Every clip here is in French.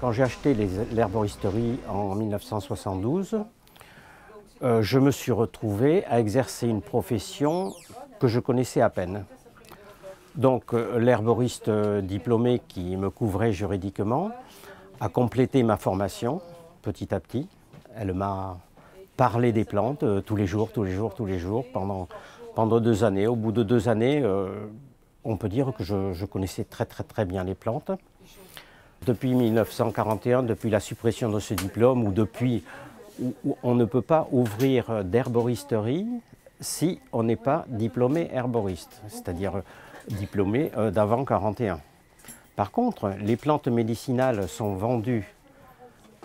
Quand j'ai acheté l'herboristerie en 1972, je me suis retrouvé à exercer une profession que je connaissais à peine. Donc l'herboriste diplômé qui me couvrait juridiquement a complété ma formation petit à petit. Elle m'a parlé des plantes tous les jours, pendant 2 années. Au bout de 2 années, on peut dire que je connaissais très bien les plantes. Depuis 1941, depuis la suppression de ce diplôme, ou depuis où on ne peut pas ouvrir d'herboristerie si on n'est pas diplômé herboriste, c'est-à-dire diplômé d'avant 41. Par contre, les plantes médicinales sont vendues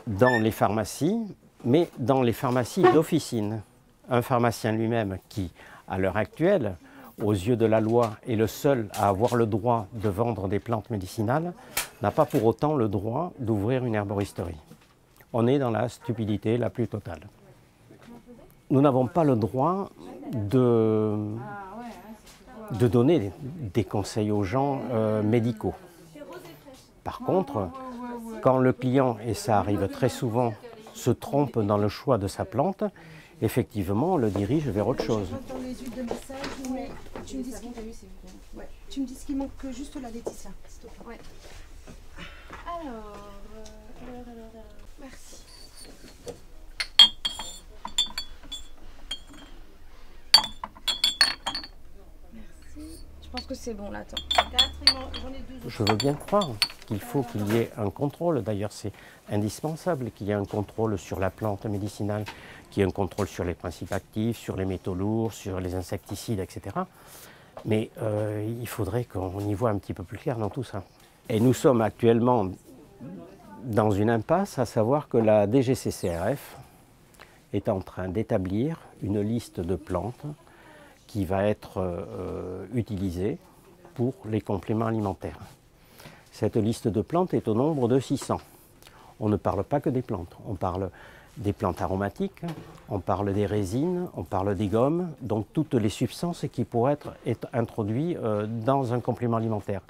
dans les pharmacies, mais dans les pharmacies d'officine. Un pharmacien lui-même qui, à l'heure actuelle, aux yeux de la loi, est le seul à avoir le droit de vendre des plantes médicinales, n'a pas pour autant le droit d'ouvrir une herboristerie. On est dans la stupidité la plus totale. Nous n'avons pas le droit de donner des conseils aux gens médicaux. Par contre, quand le client, et ça arrive très souvent, se trompe dans le choix de sa plante, effectivement, on le dirige vers autre chose. Dans les huiles de massage, tu me dis ce qu'il manque juste la Laetitia, s'il te plaît. Ouais. Alors, merci. Je pense que c'est bon là, attends. 4, j'en ai 2 autres. Je veux bien croire qu'il faut qu'il y ait un contrôle. D'ailleurs, c'est indispensable qu'il y ait un contrôle sur la plante médicinale, qu'il y ait un contrôle sur les principes actifs, sur les métaux lourds, sur les insecticides, etc. Mais il faudrait qu'on y voit un petit peu plus clair dans tout ça. Et nous sommes actuellement dans une impasse, à savoir que la DGCCRF est en train d'établir une liste de plantes qui va être utilisée pour les compléments alimentaires. Cette liste de plantes est au nombre de 600. On ne parle pas que des plantes, on parle des plantes aromatiques, on parle des résines, on parle des gommes, donc toutes les substances qui pourraient être introduites dans un complément alimentaire,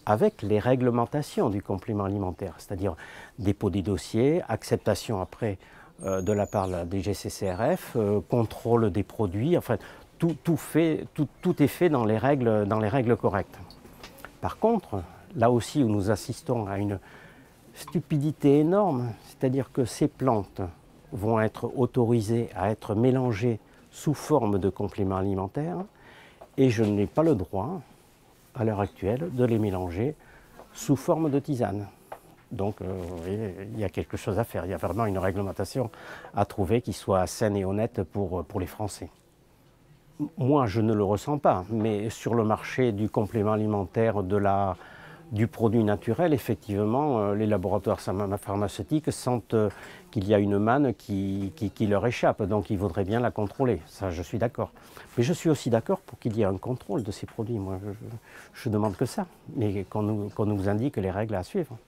avec les réglementations du complément alimentaire, c'est-à-dire dépôt des dossiers, acceptation après de la part de la DGCCRF, contrôle des produits, enfin tout est fait dans les règles correctes. Par contre, là aussi où nous assistons à une stupidité énorme, c'est-à-dire que ces plantes vont être autorisées à être mélangées sous forme de compléments alimentaires et je n'ai pas le droit, à l'heure actuelle, de les mélanger sous forme de tisane. Donc il y a quelque chose à faire, il y a vraiment une réglementation à trouver qui soit saine et honnête pour les Français. Moi, je ne le ressens pas, mais sur le marché du complément alimentaire, du produit naturel, effectivement, les laboratoires pharmaceutiques sentent qu'il y a une manne qui leur échappe, donc ils voudraient bien la contrôler. Ça, je suis d'accord. Mais je suis aussi d'accord pour qu'il y ait un contrôle de ces produits. Moi, je demande que ça, mais qu'on nous indique les règles à suivre.